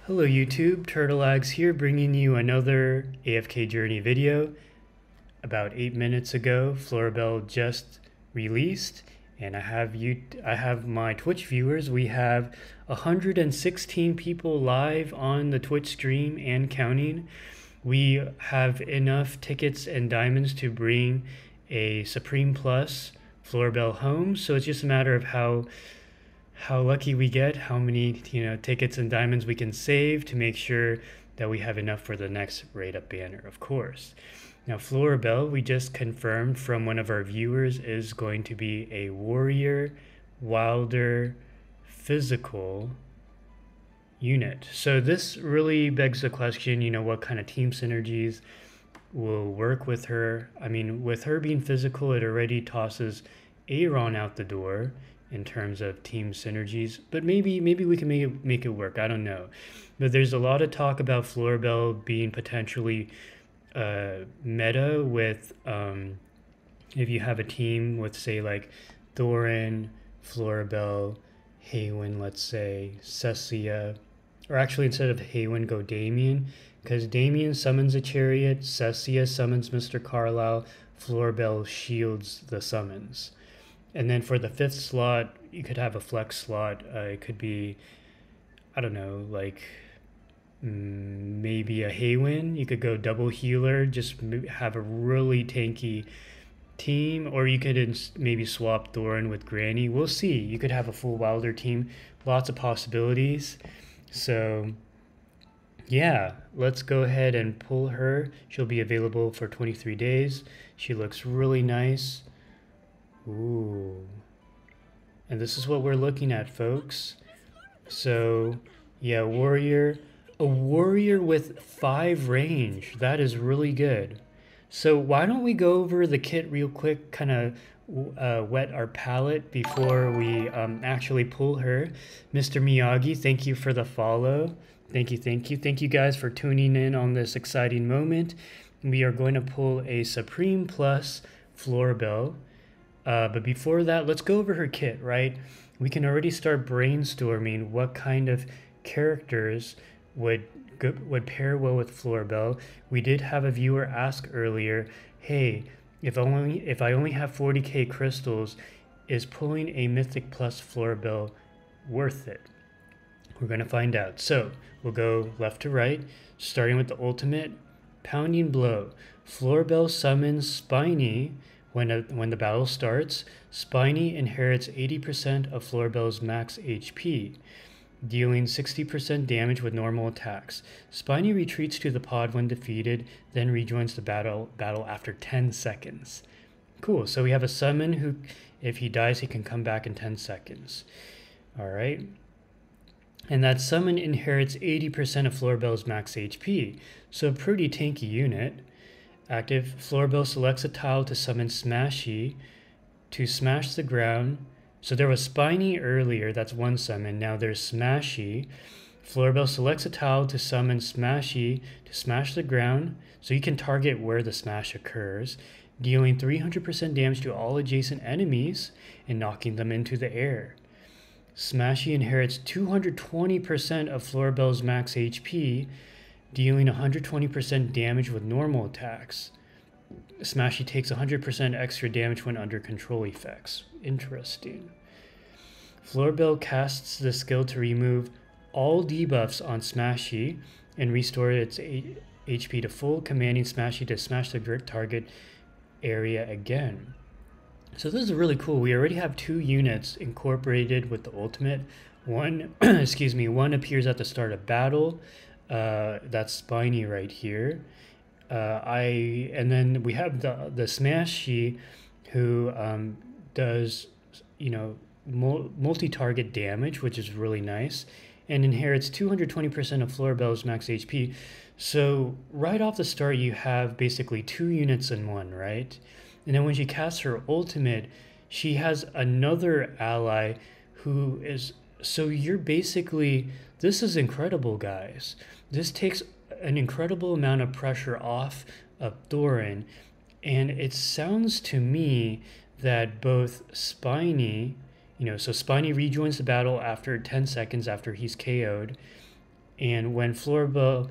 Hello YouTube, TurtleEggs here bringing you another AFK journey video. About 8 minutes ago, Florabelle just released, and I have my Twitch viewers. We have 116 people live on the Twitch stream and counting. We have enough tickets and diamonds to bring a Supreme Plus Florabelle home, so it's just a matter of how lucky we get, how many tickets and diamonds we can save to make sure that we have enough for the next raid up banner, of course. Now Florabelle, we just confirmed from one of our viewers, is going to be a warrior wilder physical unit. So this really begs the question, what kind of team synergies will work with her. I mean, with her being physical, it already tosses Aaron out the door in terms of team synergies, but maybe we can make it work. I don't know, but there's a lot of talk about Florabelle being potentially meta with if you have a team with, say, like Thorin, Florabelle, Haywin, let's say Cessia, or actually instead of Haywin, go Damien, because Damien summons a chariot, Cessia summons Mr. Carlisle, Florabelle shields the summons. And then for the 5th slot, you could have a flex slot. It could be, I don't know, like maybe a Haywin. You could go double healer, just have a really tanky team. Or you could maybe swap Thorin with Granny. We'll see. You could have a full Wilder team. Lots of possibilities. So yeah, let's go ahead and pull her. She'll be available for 23 days. She looks really nice. Ooh. And this is what we're looking at, folks. So, yeah, warrior. A warrior with 5 range. That is really good. So why don't we go over the kit real quick, kind of wet our palate before we actually pull her. Mr. Miyagi, thank you for the follow. Thank you. Thank you guys for tuning in on this exciting moment. We are going to pull a Supreme Plus Florabelle. But before that, let's go over her kit, right? We can already start brainstorming what kind of characters would pair well with Florabelle. We did have a viewer ask earlier, hey, if I only have 40k crystals, is pulling a Mythic Plus Florabelle worth it? We're going to find out. So we'll go left to right, starting with the ultimate, Pounding Blow. Florabelle summons Spiny. When the battle starts, Spiny inherits 80% of Florabelle's max HP, dealing 60% damage with normal attacks. Spiny retreats to the pod when defeated, then rejoins the battle after 10 seconds. Cool, so we have a summon who, if he dies, he can come back in 10 seconds. Alright. And that summon inherits 80% of Florabelle's max HP, so a pretty tanky unit. Active, Florabelle selects a tile to summon Smashy to smash the ground. So there was Spiny earlier, that's one summon. Now there's Smashy. Florabelle selects a tile to summon Smashy to smash the ground. So you can target where the smash occurs, dealing 300% damage to all adjacent enemies and knocking them into the air. Smashy inherits 220% of Florabelle's max HP, dealing 120% damage with normal attacks. Smashy takes 100% extra damage when under control effects. Interesting. Florabelle casts the skill to remove all debuffs on Smashy and restore its HP to full, commanding Smashy to smash the target area again. So this is really cool. We already have 2 units incorporated with the ultimate. One, excuse me, one appears at the start of battle. That's Spiny right here. And then we have the Smashy, who does multi-target damage, which is really nice, and inherits 220% of Florabelle's max HP. So right off the start, you have basically 2 units in one, right? And then when she casts her ultimate, she has another ally who is, so you're basically, this is incredible, guys. This takes an incredible amount of pressure off of Thorin, and it sounds to me that both Spiny, so Spiny rejoins the battle after 10 seconds after he's KO'd, And when Florabelle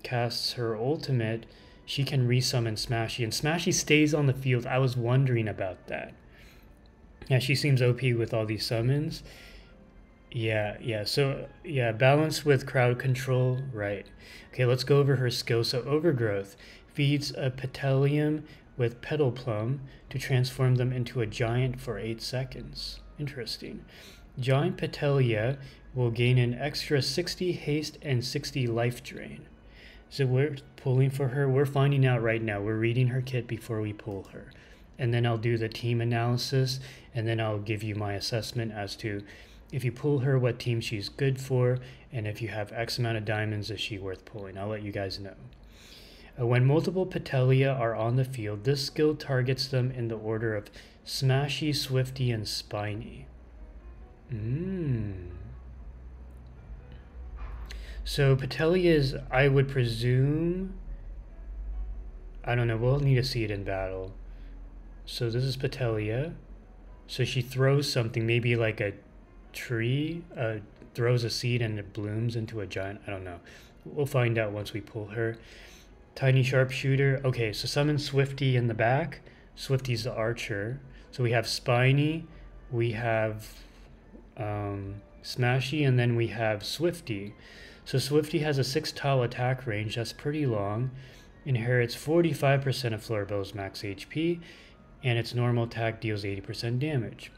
casts her ultimate, she can resummon Smashy, and Smashy stays on the field. I was wondering about that. Yeah, she seems OP with all these summons. Yeah. So, yeah, balance with crowd control, right. Okay, let's go over her skill. So, Overgrowth feeds a Petalium with Petal Plum to transform them into a giant for 8 seconds. Interesting. Giant Petalia will gain an extra 60 haste and 60 life drain. So we're pulling for her. We're finding out right now. We're reading her kit before we pull her. And then I'll do the team analysis, and then I'll give you my assessment as to if you pull her, what team she's good for, and if you have X amount of diamonds, is she worth pulling? I'll let you guys know. When multiple Petalia are on the field, this skill targets them in the order of Smashy, Swifty, and Spiny. So Petalia is, I would presume, I don't know, we'll need to see it in battle. So this is Petalia. So she throws something, maybe like a tree, throws a seed and it blooms into a giant. I don't know. We'll find out once we pull her. Tiny Sharpshooter. Okay, so summon Swifty in the back. Swifty's the archer. So we have Spiny, we have Smashy, and then we have Swifty. So Swifty has a 6 tile attack range. That's pretty long. Inherits 45% of Florabelle's max HP, and its normal attack deals 80% damage.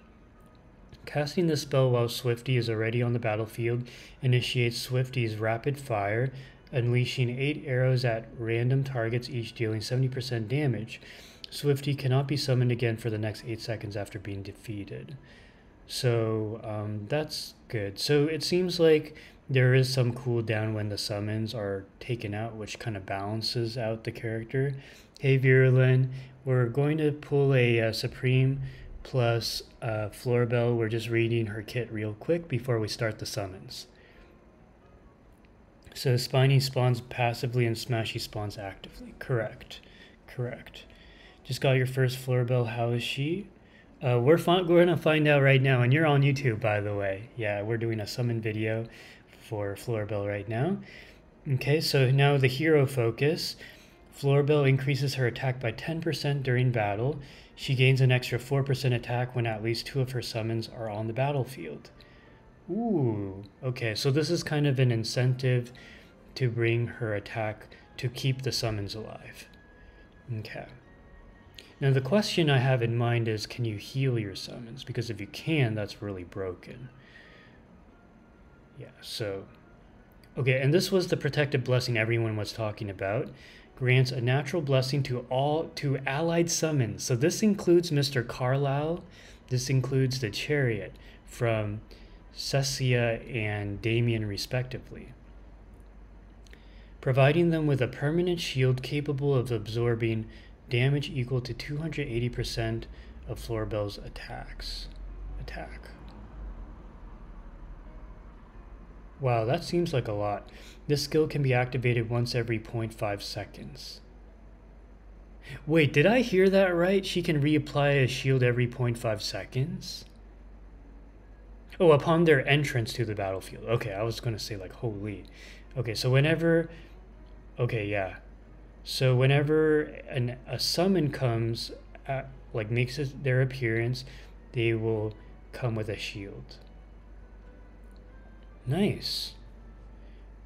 Casting the spell while Swifty is already on the battlefield initiates Swifty's rapid fire, unleashing 8 arrows at random targets, each dealing 70% damage. Swifty cannot be summoned again for the next 8 seconds after being defeated. So that's good. So it seems like there is some cooldown when the summons are taken out, which kind of balances out the character. Hey Virulin, we're going to pull a Supreme plus Florabelle. We're just reading her kit real quick before we start the summons. So Spiny spawns passively and Smashy spawns actively. Correct. Just got your first Florabelle. How is she? We're going to find out right now, and you're on YouTube, by the way. Yeah, we're doing a summon video for Florabelle right now. Okay, so now the hero focus. Florabelle increases her attack by 10% during battle. She gains an extra 4% attack when at least 2 of her summons are on the battlefield. Ooh, okay, so this is kind of an incentive to bring her attack to keep the summons alive. Okay. Now the question I have in mind is, can you heal your summons? Because if you can, that's really broken. Yeah, so... Okay, and this was the protective blessing everyone was talking about. Grants a natural blessing to allied summons. So this includes Mr. Carlisle. This includes the Chariot from Cecia and Damien respectively, providing them with a permanent shield capable of absorbing damage equal to 280% of Florabelle's attack. Wow, that seems like a lot. This skill can be activated once every 0.5 seconds. Wait, did I hear that right? She can reapply a shield every 0.5 seconds? Oh, upon their entrance to the battlefield. Okay, I was going to say like, holy. Okay, so whenever... Okay, yeah. So whenever a summon comes, makes their appearance, they will come with a shield. Nice.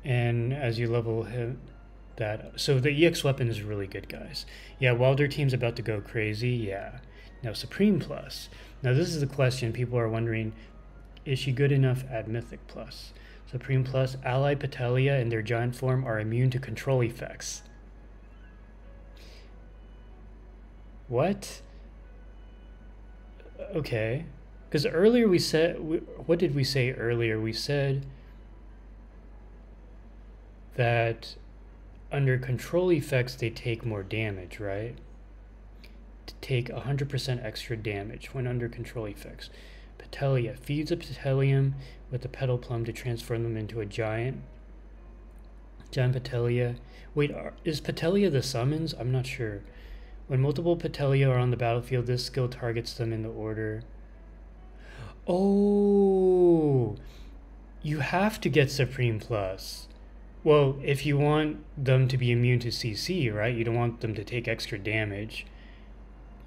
And as you level him, that... So the EX weapon is really good, guys. Yeah, Wilder team's about to go crazy. Yeah. Now, Supreme Plus. Now, this is the question. People are wondering, is she good enough at Mythic Plus? Supreme Plus, allied Petalia in their giant form are immune to control effects. What? Okay. Because earlier we said... What did we say earlier? We said that under control effects, they take more damage, right? To take 100% extra damage when under control effects. Petalia feeds a Petalium with a Petal Plum to transform them into a giant. Giant Petalia. Wait, is Petalia the summons? I'm not sure. When multiple Petalia are on the battlefield, this skill targets them in the order... Oh! You have to get Supreme Plus. Well, if you want them to be immune to CC, right? You don't want them to take extra damage.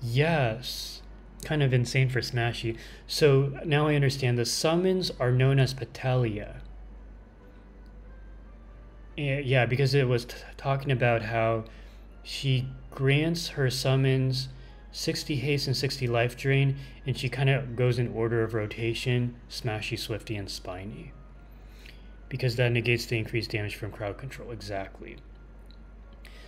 Yes. Kind of insane for Smashy. So now I understand the summons are known as Patelia. Yeah, because it was talking about how she grants her summons 60 haste and 60 life drain, and she kind of goes in order of rotation: Smashy, Swifty, and Spiny. Because that negates the increased damage from crowd control. Exactly.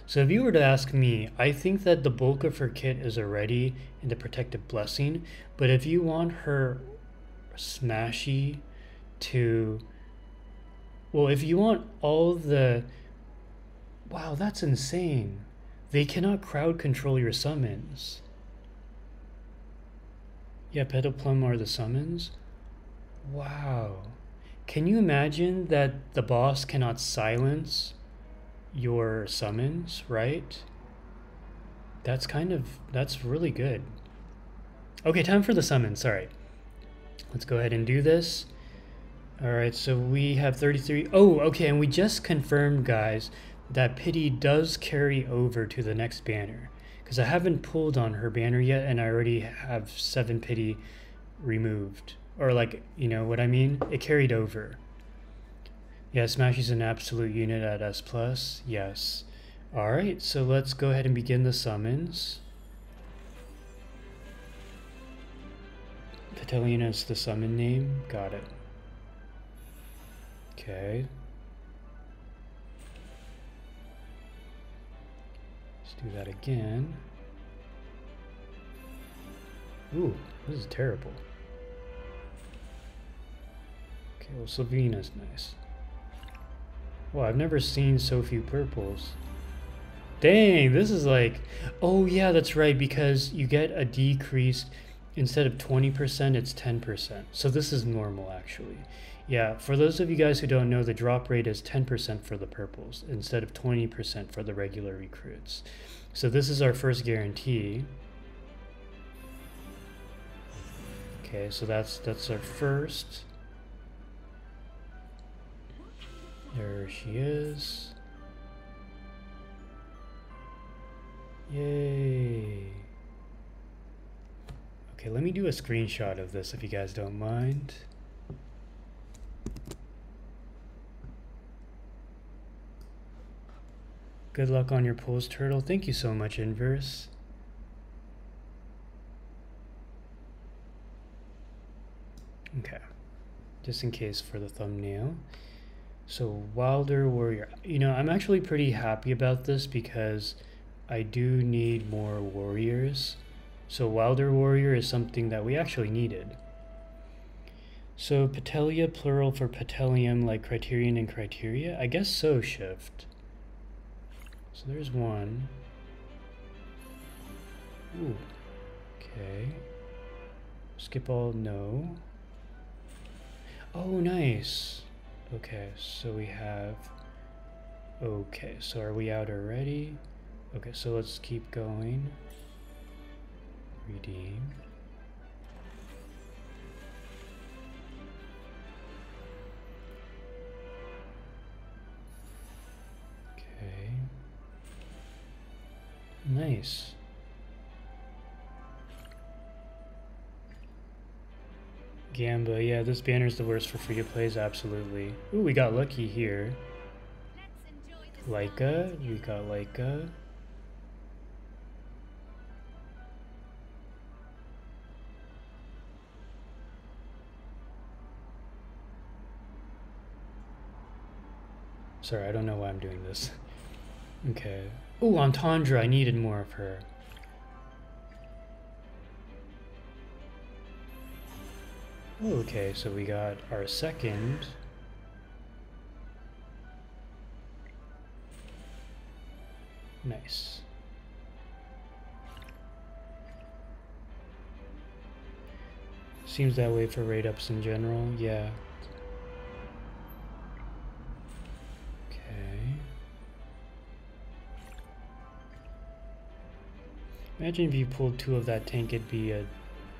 So if you were to ask me, I think that the bulk of her kit is already in the Protective Blessing, but if you want her Smashy to... Well, if you want all the... Wow, that's insane. They cannot crowd control your summons. Yeah, Petal Plum are the summons? Wow. Can you imagine that the boss cannot silence your summons, right? That's really good. Okay, time for the summon, sorry. Let's go ahead and do this. All right, so we have 33. Oh, okay, and we just confirmed, guys, that Pity does carry over to the next banner. Because I haven't pulled on her banner yet, and I already have 7 Pity removed. Or like, you know what I mean? It carried over. Yeah, Smashy's an absolute unit at S+. Yes. Alright, so let's go ahead and begin the summons. Petalina is the summon name. Got it. Okay. Let's do that again. Ooh, this is terrible. Okay, well, Sylvena's nice. Well, I've never seen so few purples. Dang, this is like... Oh, yeah, that's right, because you get a decrease. Instead of 20%, it's 10%. So this is normal, actually. Yeah, for those of you guys who don't know, the drop rate is 10% for the purples, instead of 20% for the regular recruits. So this is our first guarantee. Okay, so that's our first. There she is. Yay. Okay, let me do a screenshot of this if you guys don't mind. Good luck on your pulls, Turtle. Thank you so much, Inverse. Okay, just in case for the thumbnail. So Wilder Warrior, you know, I'm actually pretty happy about this because I do need more warriors. So Wilder Warrior is something that we actually needed. So Patelia, plural for Patelium, like criterion and criteria? I guess so, Shift. So there's one. Ooh, okay. Skip all, no. Oh, nice. Okay, so we have... Okay, so are we out already? Okay, so let's keep going. Redeem. Okay. Nice. Gamba, yeah, this banner's the worst for free-to-plays, absolutely. Ooh, we got lucky here. Leica, we got Leica. Sorry, I don't know why I'm doing this. Okay. Ooh, Entendre, I needed more of her. Okay, so we got our second. Nice. Seems that way for rate ups in general, yeah. Okay. Imagine if you pulled 2 of that tank, it'd be a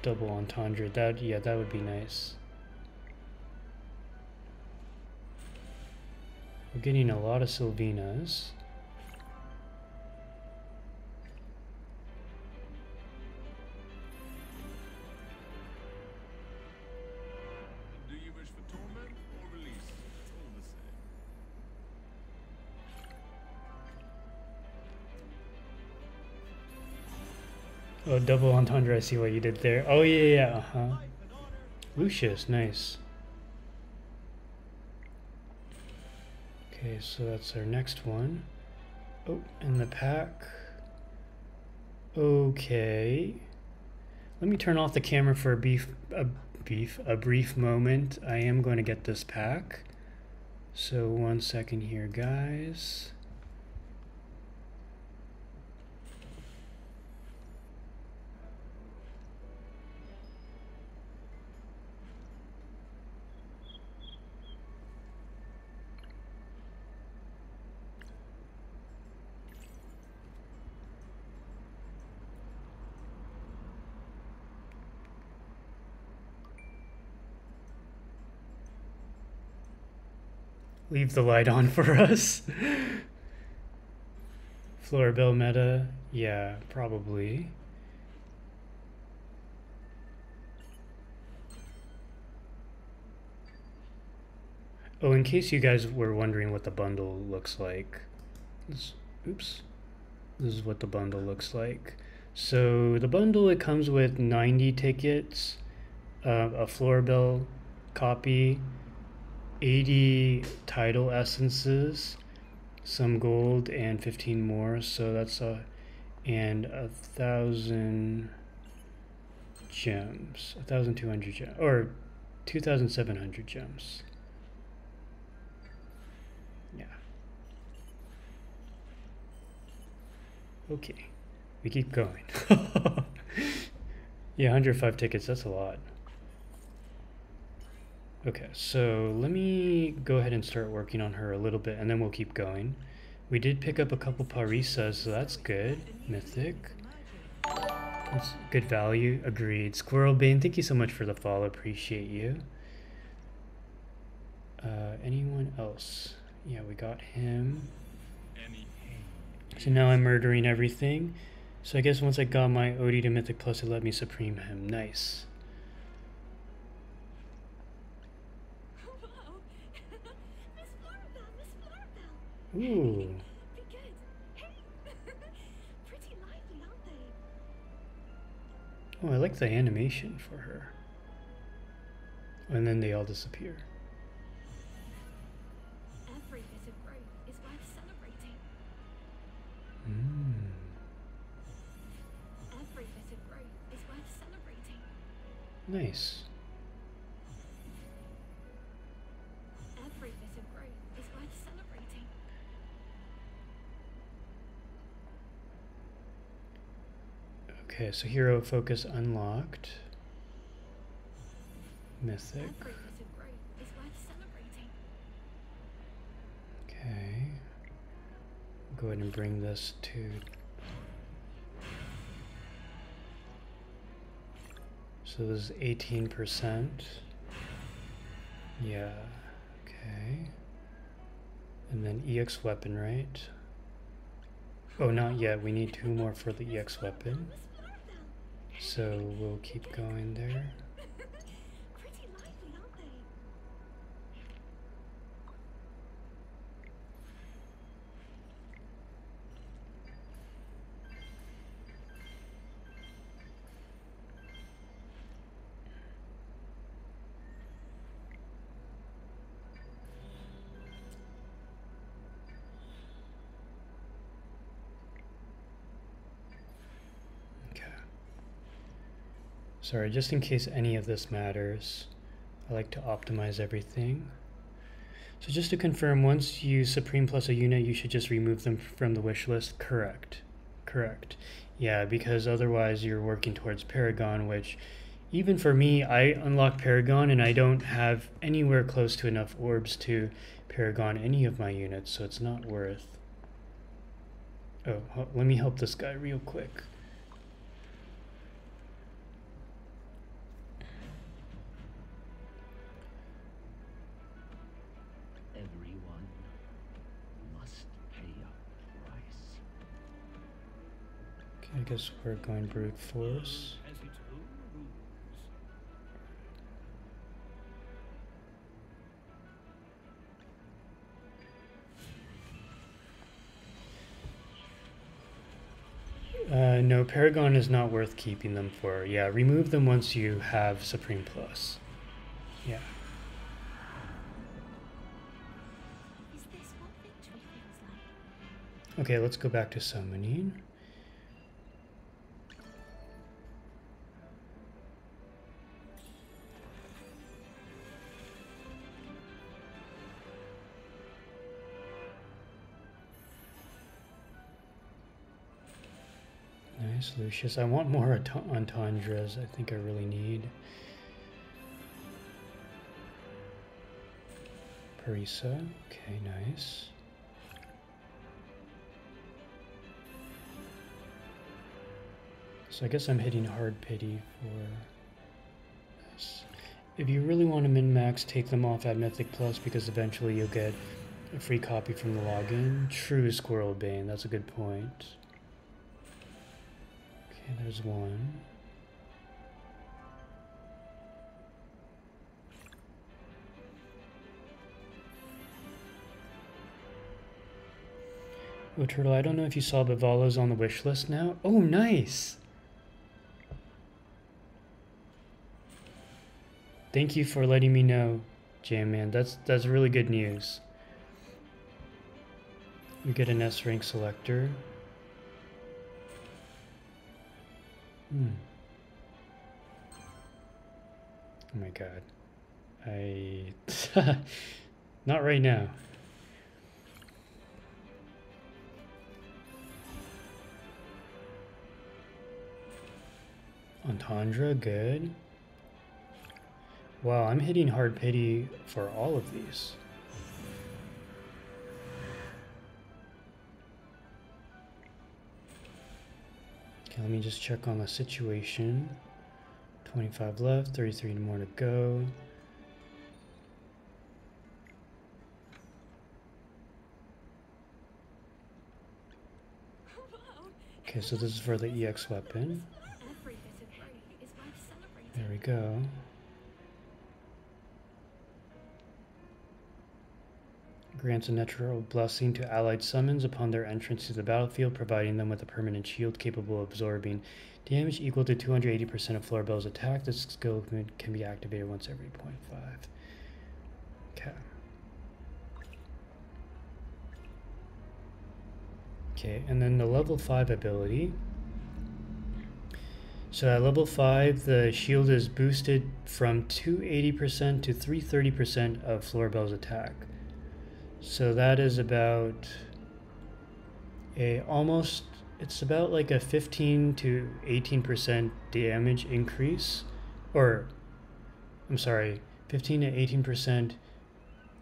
double entendre. That, yeah, that would be nice. We're getting a lot of Sylvinas. Do you wish for torment or release? It's all the same. Oh, double entendre, I see what you did there. Oh, yeah, yeah, uh-huh. Lucius, nice. Okay, so that's our next one. Oh, and the pack. Okay. Let me turn off the camera for a brief moment. I am going to get this pack. So 1 second here, guys. Leave the light on for us. Florabelle meta, yeah, probably. Oh, in case you guys were wondering what the bundle looks like. Oops. This is what the bundle looks like. So the bundle, it comes with 90 tickets, a Florabelle copy, 80 title essences, some gold, and 15 more. So that's and 1,000 gems, 1,200 gems, or 2,700 gems. Yeah. Okay, we keep going. Yeah, 105 tickets, that's a lot. Okay, so let me go ahead and start working on her a little bit, and then we'll keep going. We did pick up a couple Parisas, so that's good. Mythic. That's good value. Agreed. Squirrel Bane, thank you so much for the follow. Appreciate you. Anyone else? Yeah, we got him. So now I'm murdering everything. So I guess once I got my OD to Mythic Plus, it let me Supreme him. Nice. Ooh. Oh, I like the animation for her. And then they all disappear. Every bit of growth is worth celebrating. Every bit of growth is worth celebrating. Nice. Every bit of growth is worth celebrating. Okay, so hero focus unlocked. Mythic. Every bit of growth is worth celebrating. Okay. Go ahead and bring this to... So this is 18%. Yeah, okay. And then EX weapon, right? Oh, not yet. We need 2 more for the EX weapon. So we'll keep going there. Pretty lively, aren't they? Okay. Sorry, just in case any of this matters, I like to optimize everything. So just to confirm, once you Supreme Plus a unit, you should just remove them from the wish list? Correct. Correct. Yeah, because otherwise you're working towards Paragon, which even for me, I unlocked Paragon and I don't have anywhere close to enough orbs to Paragon any of my units, so it's not worth. Oh, let me help this guy real quick. Everyone, I guess we're going brute force. Has its own rules. No, Paragon is not worth keeping them for. Yeah, remove them once you have Supreme Plus. Yeah. Is this what victory feels like? Okay, let's go back to summoning. Nice, Lucius. I want more entendres. I think I really need. Parisa. Okay, nice. So I guess I'm hitting hard pity for this. If you really want to min-max, take them off at Mythic Plus because eventually you'll get a free copy from the login. True Squirrel Bane, that's a good point. Okay, there's one. Oh, Turtle, I don't know if you saw, but Valo's on the wish list now. Oh, nice! Thank you for letting me know, Jam Man. That's really good news. We get an S rank selector. Oh my god. Not right now. Entendre, good. Wow, I'm hitting hard pity for all of these. Okay, let me just check on the situation. 25 left, 33 more to go. Okay, so this is for the EX weapon. Every bit of growth is worth celebrating. There we go. Grants a natural blessing to allied summons upon their entrance to the battlefield, providing them with a permanent shield capable of absorbing damage equal to 280% of Florabelle's attack. This skill can be activated once every 0.5. Okay. Okay, and then the level 5 ability. So at level 5, the shield is boosted from 280% to 330% of Florabelle's attack. So that is about it's about like a 15 to 18% damage increase, or I'm sorry, 15 to 18%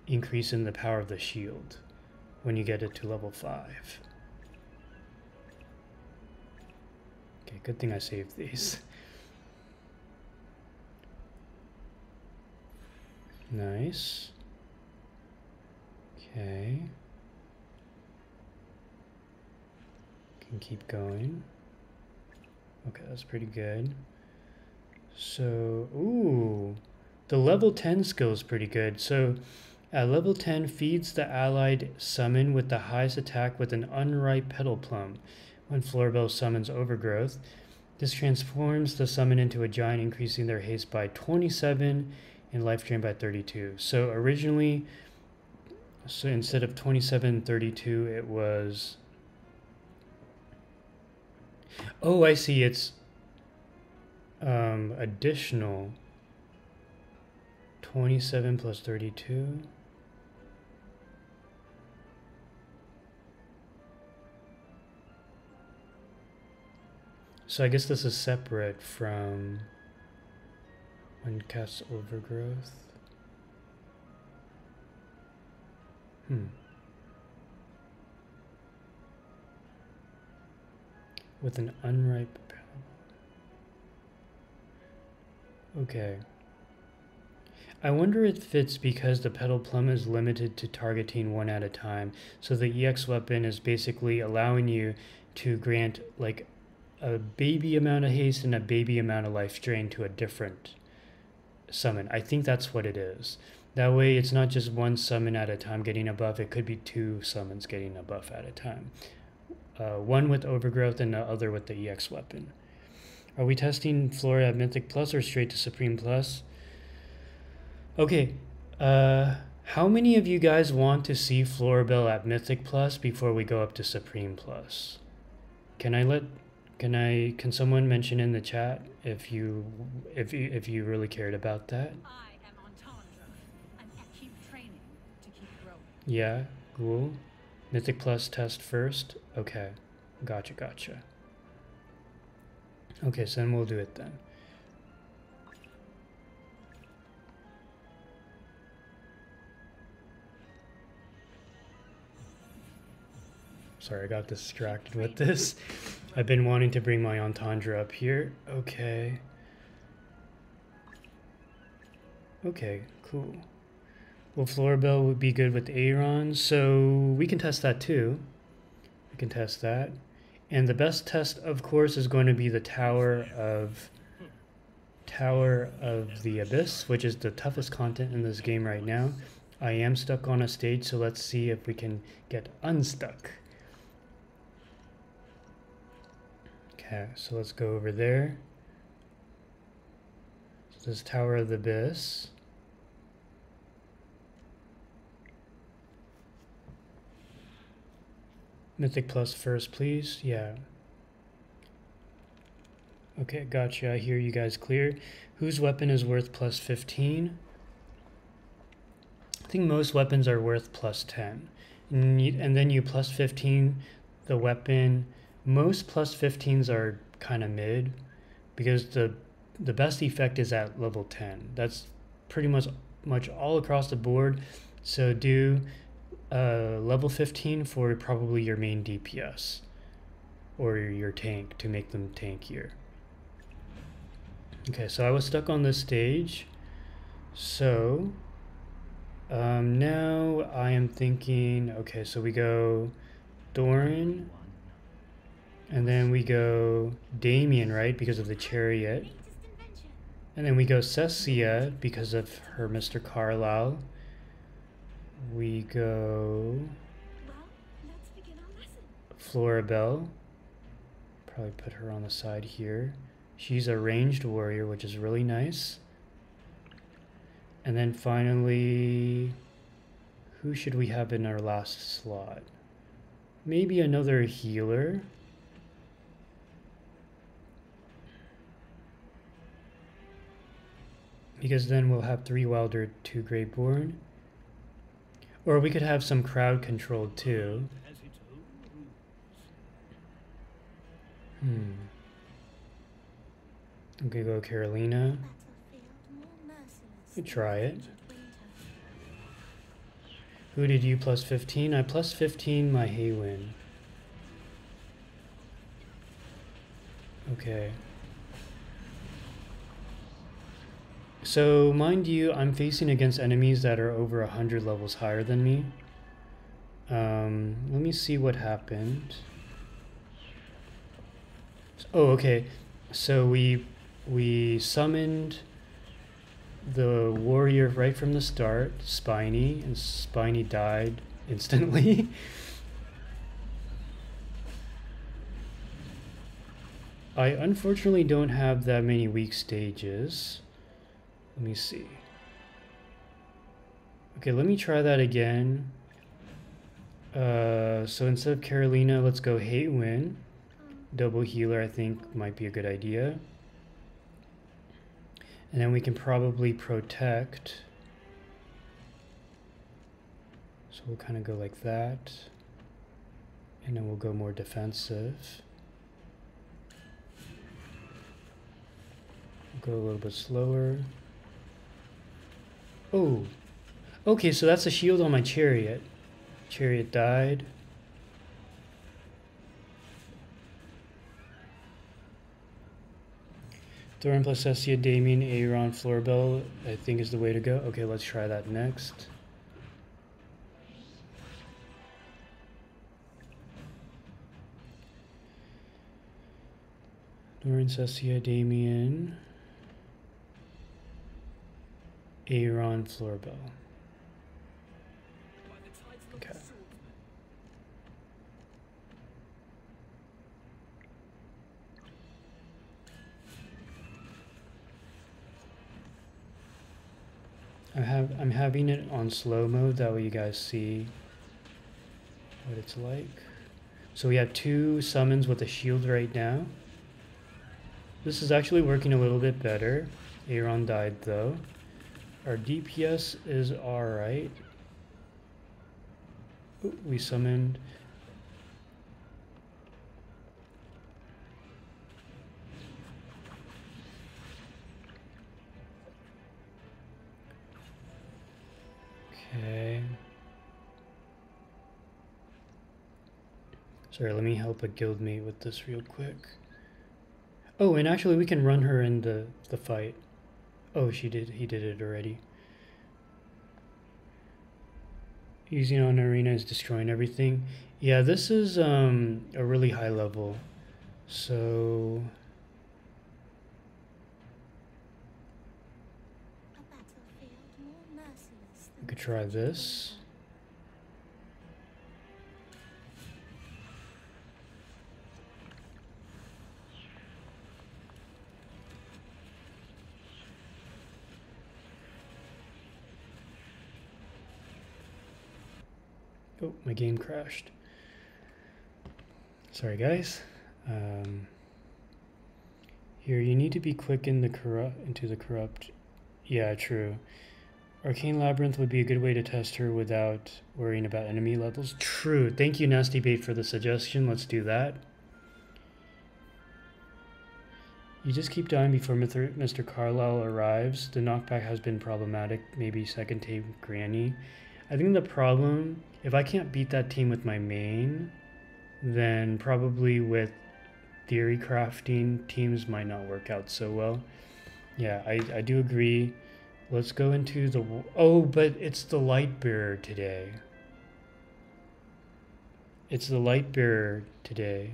increase in the power of the shield when you get it to level 5. Okay, good thing I saved these. Nice. Okay. Can keep going. Okay, that's pretty good. So, ooh, the level 10 skill is pretty good. So, at level 10, feeds the allied summon with the highest attack with an unripe petal plum. When Florabelle summons Overgrowth, this transforms the summon into a giant, increasing their haste by 27 and life drain by 32. So originally, so instead of 2732, it was... Oh, I see. It's additional 27 plus 32. So I guess this is separate from when casts Overgrowth. With an unripe petal. Okay. I wonder if it's because the petal plum is limited to targeting one at a time. So the EX weapon is basically allowing you to grant like a baby amount of haste and a baby amount of life drain to a different summon. I think that's what it is. That way it's not just one summon at a time getting a buff, it could be two summons getting a buff at a time. One with Overgrowth and the other with the EX weapon. Are we testing Flora at Mythic Plus or straight to Supreme Plus? Okay, how many of you guys want to see Florabelle at Mythic Plus before we go up to Supreme Plus? Can someone mention in the chat if you really cared about that? I am Entendre, and I keep training to keep growing. Yeah, cool. Mythic Plus test first. Okay, gotcha. Okay, so then we'll do it then. Sorry, I got distracted with this. I've been wanting to bring my Entendre up here. Okay. Okay, cool. Well, Florabelle would be good with Aeron, so we can test that too. We can test that. And the best test, of course, is going to be the Tower of the Abyss, which is the toughest content in this game right now. I am stuck on a stage, so let's see if we can get unstuck. Okay, so let's go over there. So this Tower of the Abyss. Mythic Plus first, please. Yeah. Okay, gotcha. I hear you guys clear. Whose weapon is worth plus 15? I think most weapons are worth plus 10. And then you plus 15 the weapon. Most plus 15s are kind of mid because the best effect is at level 10. That's pretty much all across the board. So do level 15 for probably your main DPS or your tank to make them tankier. Okay, so I was stuck on this stage. So now I am thinking, okay, so we go Doran, and then we go Damien, right, because of the chariot. And then we go Cessia because of her Mr. Carlisle. We go Well, let's begin our lesson. Florabelle. Probably put her on the side here. She's a ranged warrior, which is really nice. And then finally, who should we have in our last slot? Maybe another healer. Because then we'll have 3 Wilder, 2 Greyborn. Or we could have some crowd controlled too. I'm gonna go Carolina. We try it. Who did you plus 15? I plus 15 my Haywin. Okay. So, mind you, I'm facing against enemies that are over 100 levels higher than me. Let me see what happened. Oh, okay. So we summoned the warrior right from the start, Spiny, and Spiny died instantly. I unfortunately don't have that many weak stages. Let me see. Okay, let me try that again. So instead of Carolina, let's go Haywin. Double healer, I think, might be a good idea. And then we can probably protect. So we'll kind of go like that. And then we'll go more defensive. Go a little bit slower. Oh, okay, so that's a shield on my chariot. Chariot died. Thorin plus Cessia, Damien, Aeron, Florabelle, I think is the way to go. Okay, let's try that next. Lauren, Cessia, Damien, Aaron, Florabelle. Okay. I'm having it on slow mode, that way you guys see what it's like. So we have 2 summons with a shield right now. This is actually working a little bit better. Aaron died though. Our DPS is alright. We summoned. Okay. Sorry, let me help a guildmate with this real quick. Oh, and actually we can run her in the fight. Oh, he did it already. Using on arena is destroying everything. Yeah, this is a really high level. So A battlefield more merciless we than could try this. Oh, my game crashed. Sorry, guys. Here, you need to be quick in into the corrupt. Yeah, true. Arcane Labyrinth would be a good way to test her without worrying about enemy levels. True. Thank you, Nasty Bait, for the suggestion. Let's do that. You just keep dying before Mr. Carlisle arrives. The knockback has been problematic. Maybe second team Granny. I think the problem, if I can't beat that team with my main, then probably with theory crafting, teams might not work out so well. Yeah, I do agree. Let's go into the... Oh, but it's the light bearer today. It's the light bearer today.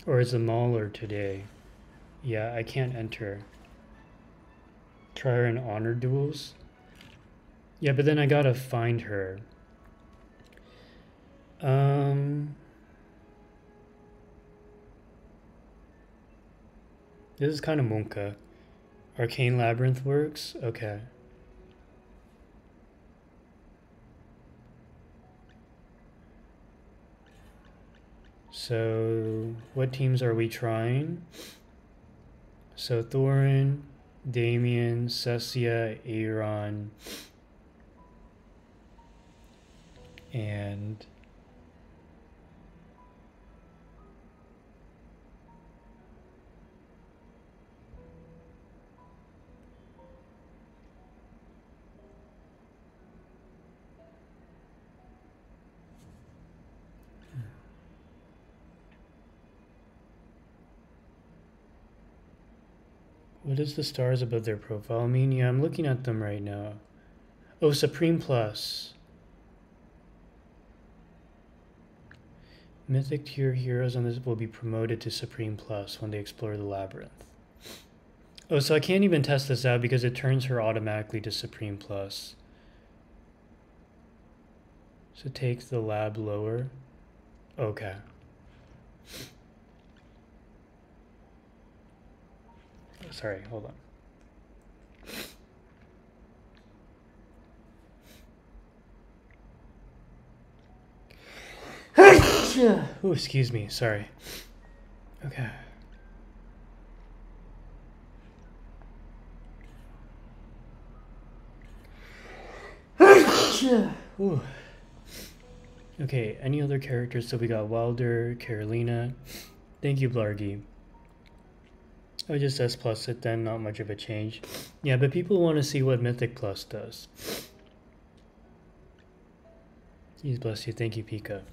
Or is the mauler today? Yeah, I can't enter. Try her in honor duels. Yeah, but then I gotta find her. This is kind of Monka. Arcane Labyrinth works? Okay. So, what teams are we trying? So, Thorin, Damien, Cessia, Aaron, and... What does the stars above their profile mean? Yeah, I'm looking at them right now. Oh, Supreme Plus. Mythic tier heroes on this will be promoted to Supreme Plus when they explore the labyrinth. Oh, so I can't even test this out because it turns her automatically to Supreme Plus. So take the lab lower. Okay. Sorry, hold on. Oh, excuse me, sorry. Okay. Ooh. Okay, any other characters? So we got Wilder, Carolina. Thank you, Blargy. I just S plus it then, not much of a change. Yeah, but people want to see what Mythic Plus does. Please bless you. Thank you, Pika.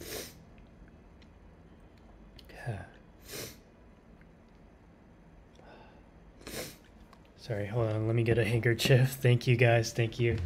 Sorry, hold on. Let me get a handkerchief. Thank you, guys. Thank you.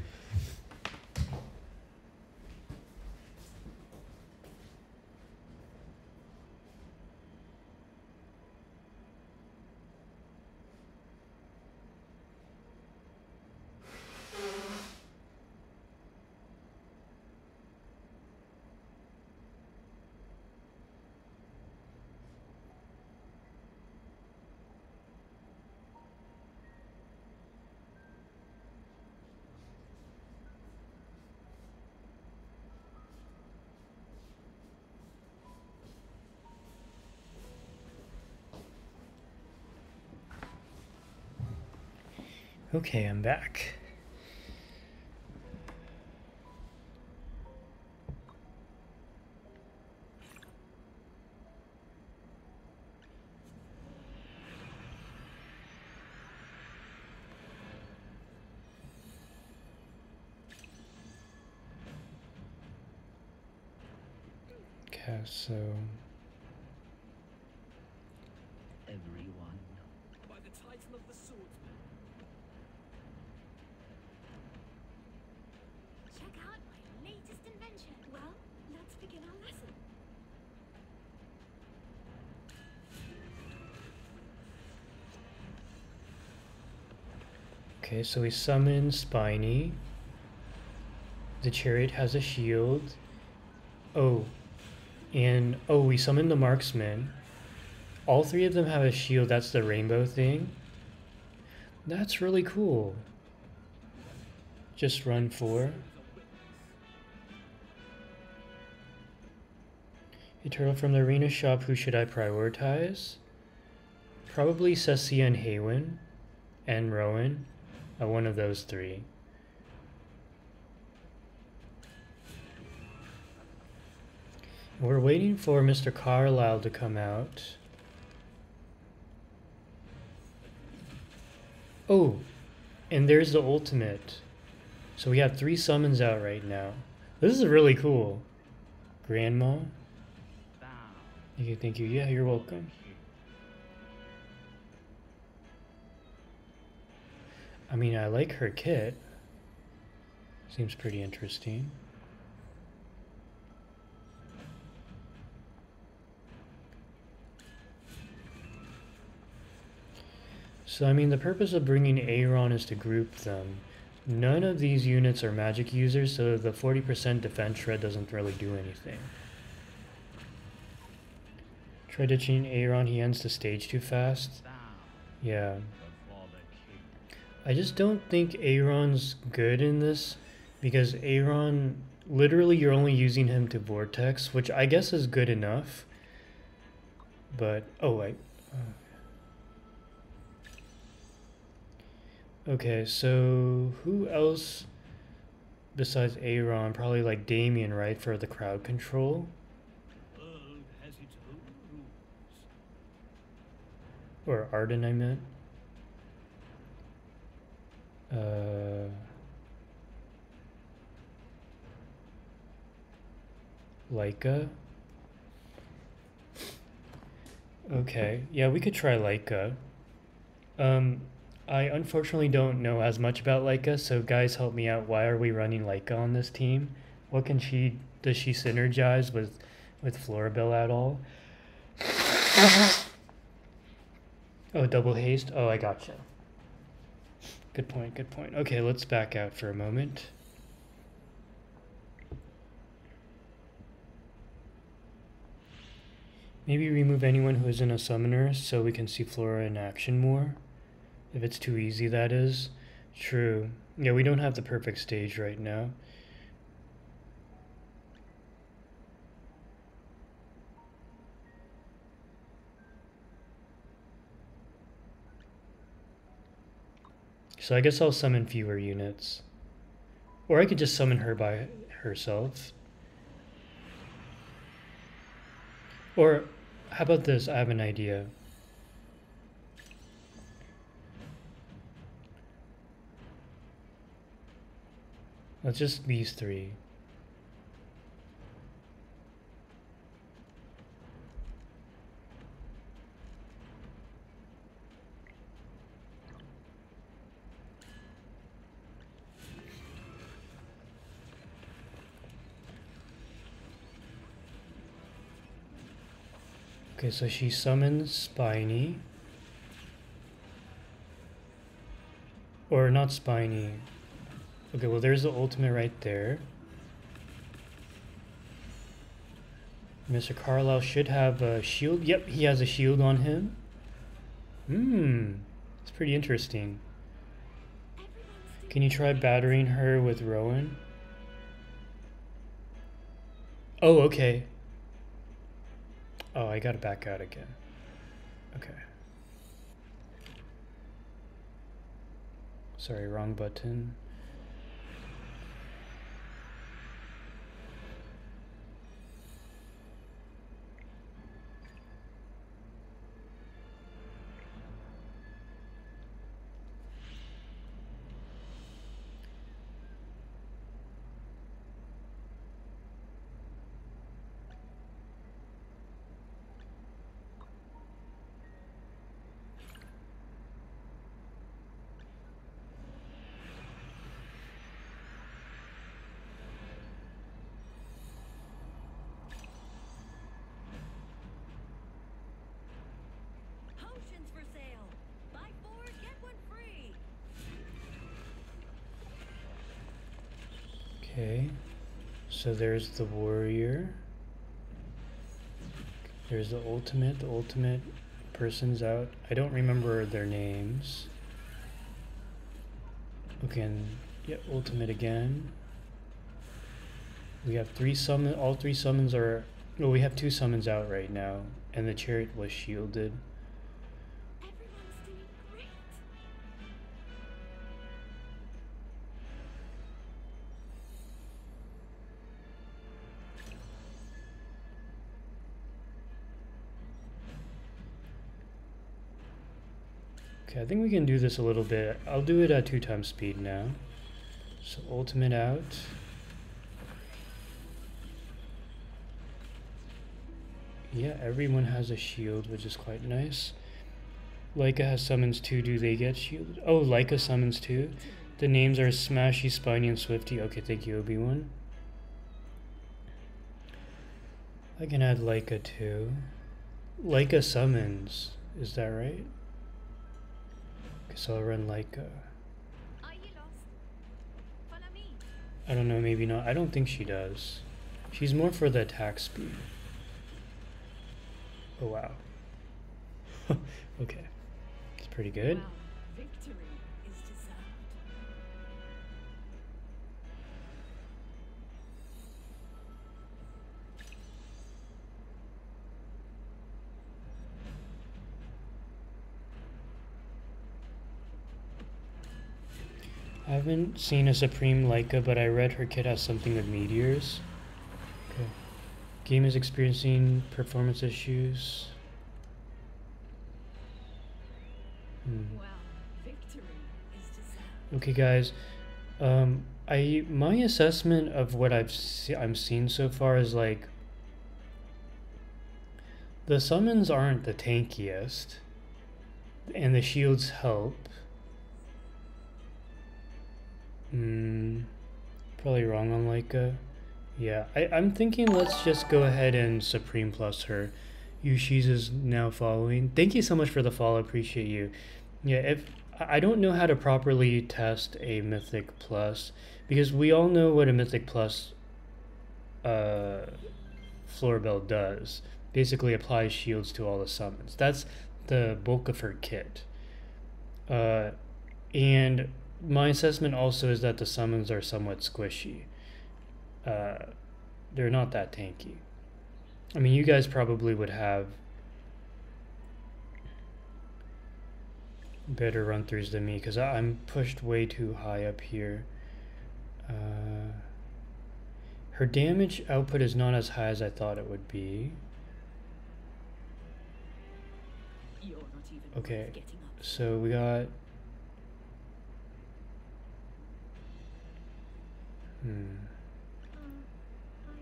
Okay, I'm back. Okay, so Everyone. By the title of the swordsman. Check out my latest invention. Well, let's begin our lesson. okay, so we summon Spiny. The chariot has a shield. Oh, and oh, we summon the marksman. All three of them have a shield. That's the rainbow thing. That's really cool. Just run 4. A turtle from the arena shop. Who should I prioritize? Probably Cessia and Haywin and Rowan. One of those 3. We're waiting for Mr. Carlisle to come out. Oh, and there's the ultimate. So we have 3 summons out right now. This is really cool. Grandma? Bow. Thank you. Yeah, you're welcome. I mean, I like her kit. Seems pretty interesting. So, I mean, the purpose of bringing Aaron is to group them. None of these units are magic users, so the 40% defense shred doesn't really do anything. Try ditching Aaron, he ends the stage too fast. Bow. Yeah. Before the king. I just don't think Aaron's good in this, because Aaron, literally you're only using him to vortex, which I guess is good enough. But, oh, okay, so who else besides Aaron? Probably like Damien, right, for the crowd control? World has its own rules. Or Arden, I meant. Leica? Okay, yeah, we could try Leica. I unfortunately don't know as much about Leica, so guys help me out. Why are we running Leica on this team? What can she, does she synergize with Florabelle at all? Oh, double haste? Oh, I gotcha. Good point, good point. Okay, let's back out for a moment. Maybe remove anyone who isn't a summoner so we can see Flora in action more. If it's too easy, that is. True. Yeah, we don't have the perfect stage right now. So I guess I'll summon fewer units. Or I could just summon her by herself. Or how about this? I have an idea. Let's just these 3. Okay, so she summons Spiny. Or not Spiny. Okay, well there's the ultimate right there. Mr. Carlisle should have a shield. Yep, he has a shield on him. It's pretty interesting. Can you try battering her with Rowan? Oh, okay. Oh, I gotta back out again. Okay. Sorry, wrong button. Potions for sale. Buy 4, get 1 free. Okay, so there's the warrior. There's the ultimate. The ultimate person's out. I don't remember their names. Okay, and yeah, ultimate again. We have 3 summon. All 3 summons are. No, we have 2 summons out right now, and the chariot was shielded. Everyone's doing great. Okay, I think we can do this a little bit. I'll do it at 2 times speed now. So ultimate out. Yeah, everyone has a shield, which is quite nice. Leica has summons too. Do they get shielded? Oh, Leica summons too. The names are Smashy, Spiny, and Swifty. Okay, thank you, Obi-Wan. I can add Leica too. Leica summons. Is that right? Okay, so I'll run Leica. Are you lost? Follow me. I don't know, maybe not. I don't think she does. She's more for the attack speed. Oh, wow. Okay. It's pretty good. Wow. Victory is deserved. I haven't seen a Supreme Leica, but I read her kit has something with meteors. Okay. Game is experiencing performance issues. Wow. Victory is deserved. Okay, guys. My assessment of what I'm seeing so far is like the summons aren't the tankiest, and the shields help. Probably wrong on Leica. Yeah, I'm thinking let's just go ahead and Supreme Plus her. Yushi's is now following. Thank you so much for the follow. Appreciate you. Yeah, if I don't know how to properly test a Mythic Plus, because we all know what a Mythic Plus Florabelle does. Basically applies shields to all the summons. That's the bulk of her kit. And my assessment also is that the summons are somewhat squishy. They're not that tanky. I mean, you guys probably would have better run-throughs than me because I'm pushed way too high up here. Her damage output is not as high as I thought it would be. You're not even Okay, worth getting up. so we got... Are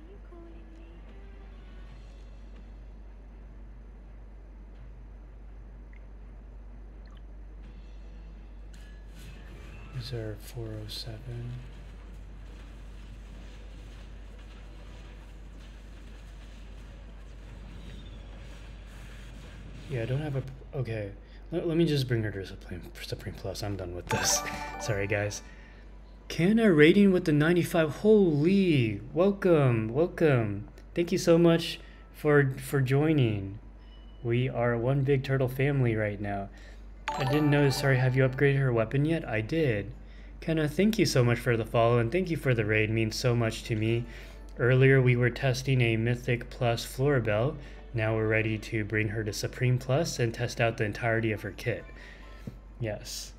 you calling me? These are 407. Yeah, I don't have a... Okay, let me just bring her to Supreme Plus. I'm done with this. Sorry, guys. Canna rating with the 95. Holy, welcome. Thank you so much for joining. We are one big turtle family right now. I didn't notice. Sorry, have you upgraded her weapon yet? I did. Kenna, thank you so much for the follow and thank you for the raid. It means so much to me. Earlier we were testing a Mythic Plus Florabelle. Now we're ready to bring her to Supreme Plus and test out the entirety of her kit. Yes.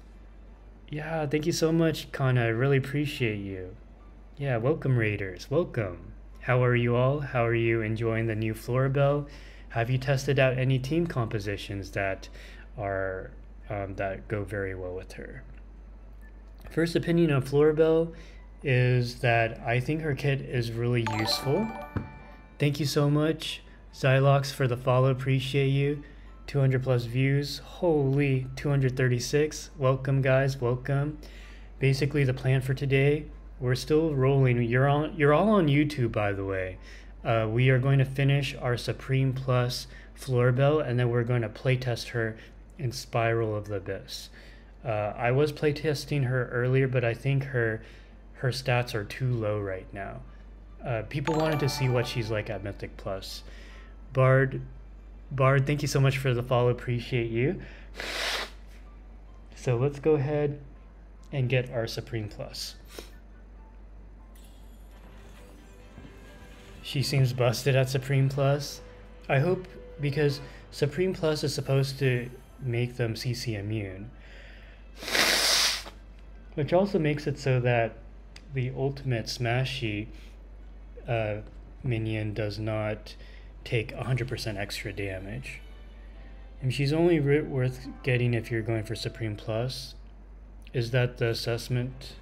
Yeah, thank you so much, Kana. I really appreciate you. Yeah, welcome, Raiders. Welcome. How are you all? How are you enjoying the new Florabelle? Have you tested out any team compositions that are that go very well with her? First opinion on Florabelle is that I think her kit is really useful. Thank you so much, Xylox, for the follow. Appreciate you. 200 plus views. Holy, 236. Welcome, guys. Welcome. Basically, the plan for today, we're still rolling. You're all on YouTube, by the way. We are going to finish our Supreme Plus Florabelle, and then we're going to playtest her in Spiral of the Abyss. I was playtesting her earlier, but I think her stats are too low right now. People wanted to see what she's like at Mythic Plus. Bard, thank you so much for the follow. Appreciate you. So let's go ahead and get our Supreme Plus. She seems busted at Supreme Plus. I hope, because Supreme Plus is supposed to make them CC immune, which also makes it so that the ultimate Smashy minion does not take 100% extra damage. And she's only worth getting if you're going for Supreme Plus. Is that the assessment?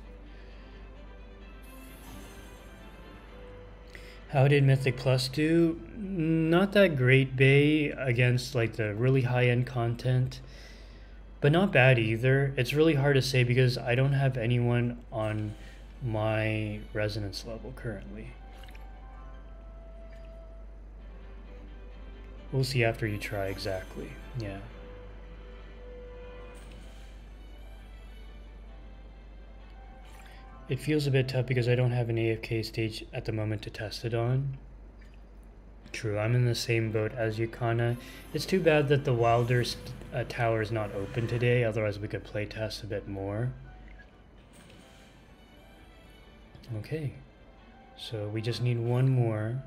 How did Mythic Plus do? Not that great, Bay, against like the really high-end content, but not bad either. It's really hard to say because I don't have anyone on my resonance level currently. We'll see after you try exactly. Yeah. It feels a bit tough because I don't have an AFK stage at the moment to test it on. True, I'm in the same boat as you, Kana. It's too bad that the Wilder tower is not open today, otherwise we could play test a bit more. Okay, so we just need one more.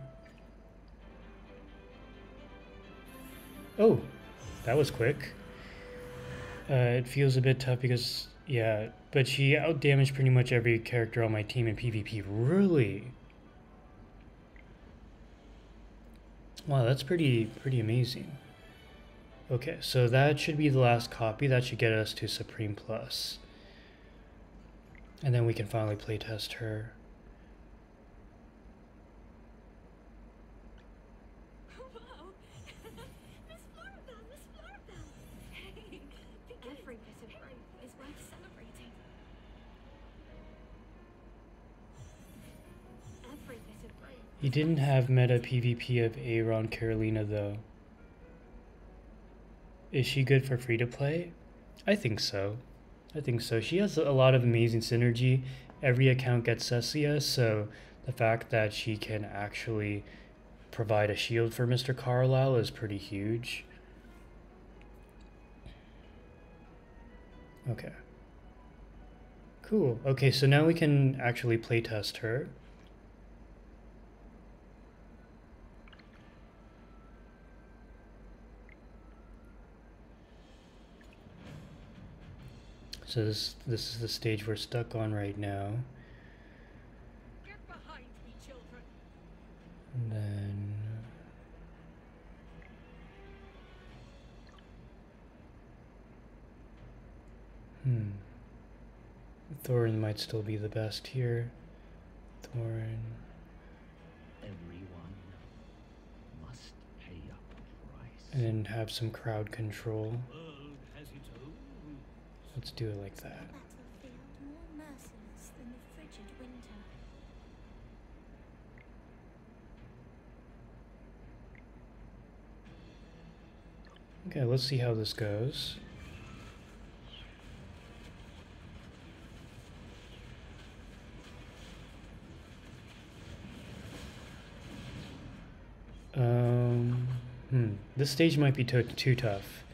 Oh, that was quick. It feels a bit tough because, yeah, but she outdamaged pretty much every character on my team in PvP. Really? Wow, that's pretty amazing. Okay, so that should be the last copy. That should get us to Supreme Plus. And then we can finally playtest her. Wow! Miss Florabelle! Miss Florabelle! Hey! Every bit of growth is worth celebrating. Every bit of growth. He didn't have meta PvP of Aaron Carolina though. Is she good for free to play? I think so. I think so. She has a lot of amazing synergy. Every account gets Cessia, so the fact that she can actually provide a shield for Mr. Carlisle is pretty huge. Okay. Cool. Okay, so now we can actually playtest her. So this is the stage we're stuck on right now. Get behind me, children. And then Thorin might still be the best here. Thorin. Everyone must pay a price. And then have some crowd control. World has its own rules. Let's do it like that. Battlefield more merciless than the frigid winter. Okay, let's see how this goes. This stage might be too tough.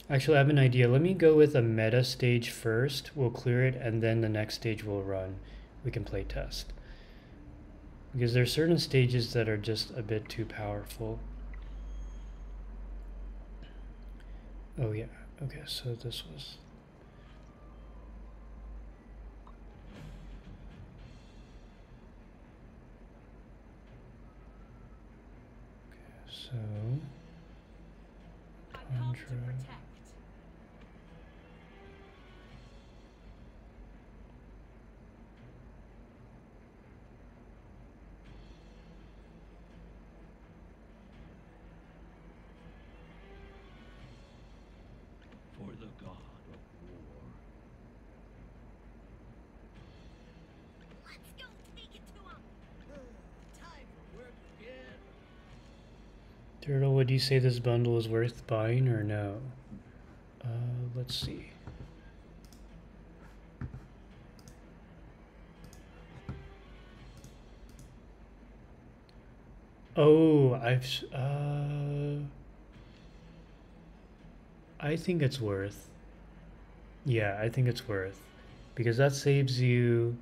Actually, I have an idea. Let me go with a meta stage first. We'll clear it, and then the next stage we'll run. We can play test. Because there are certain stages that are just a bit too powerful. Oh yeah, okay, so this was... So... I come to Tundra... protect. For the god of war. Let's go take it to him. Time for work again. Turtle, would you say this bundle is worth buying or no? Let's see. Oh, I think it's worth. Yeah, I think it's worth. Because that saves you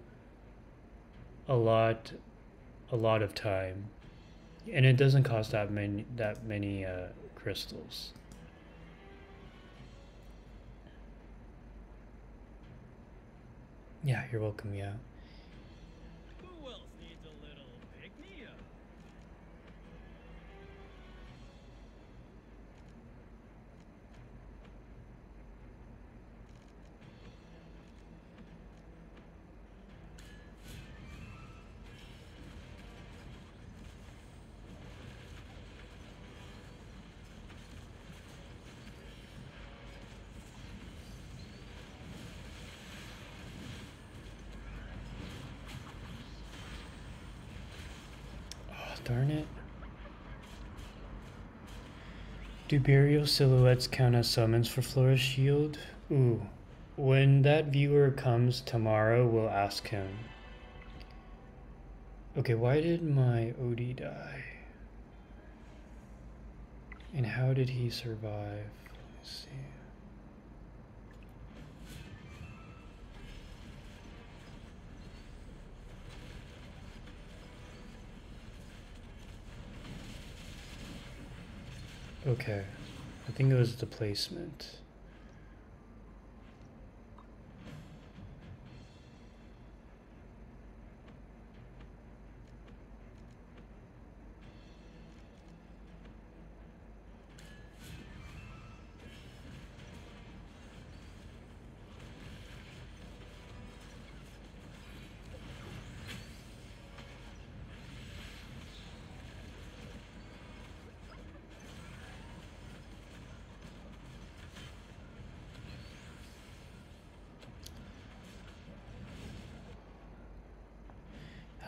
a lot of time. And it doesn't cost that many crystals. Yeah, you're welcome, yeah. Who else needs a little pick-me-up? Oh, darn it. Do burial silhouettes count as summons for Flora's shield? Ooh. When that viewer comes tomorrow, we'll ask him. Okay, why did my Odie die? And how did he survive? Let's see. Okay, I think it was the placement.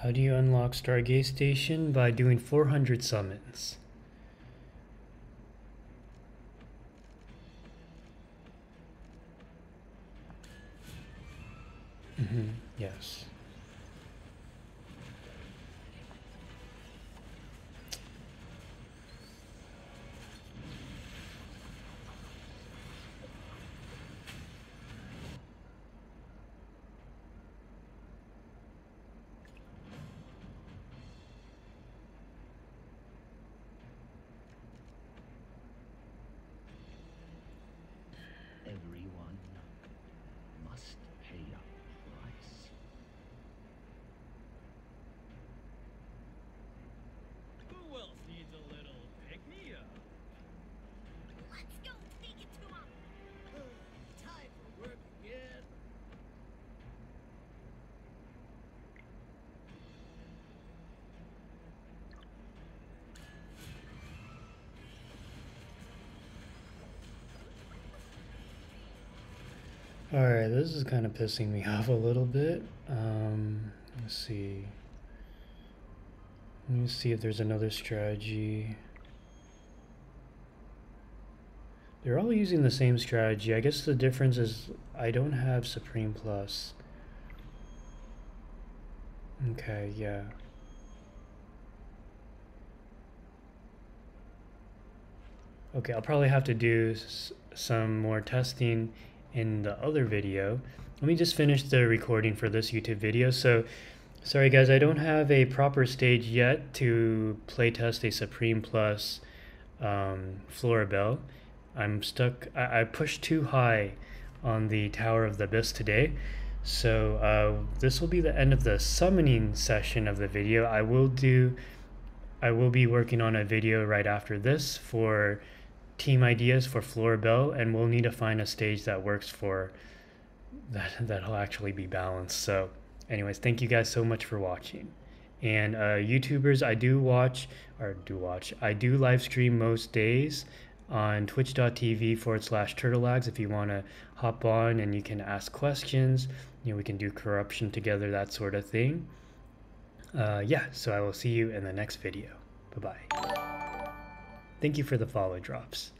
How do you unlock Stargate Station? By doing 400 summons. Yes. Everyone must pay a price. Who else needs a little pick-me-up? Let's go take it to him. Time for work again. Alright, this is kind of pissing me off a little bit. Let's see. Let me see if there's another strategy. They're all using the same strategy. I guess the difference is I don't have Supreme Plus. Okay, yeah. Okay, I'll probably have to do some more testing in the other video. Let me just finish the recording for this YouTube video. So, sorry guys, I don't have a proper stage yet to playtest a Supreme Plus Florabelle. I'm stuck. I pushed too high on the Tower of the Abyss today. So this will be the end of the summoning session of the video. I will be working on a video right after this for team ideas for Florabelle, and we'll need to find a stage that works for that'll actually be balanced. So anyways, thank you guys so much for watching. And YouTubers, I do live stream most days on twitch.tv/turtlelags if you want to hop on and you can ask questions. We can do corruption together, that sort of thing. Yeah, so I will see you in the next video. Bye-bye. Thank you for the follow drops.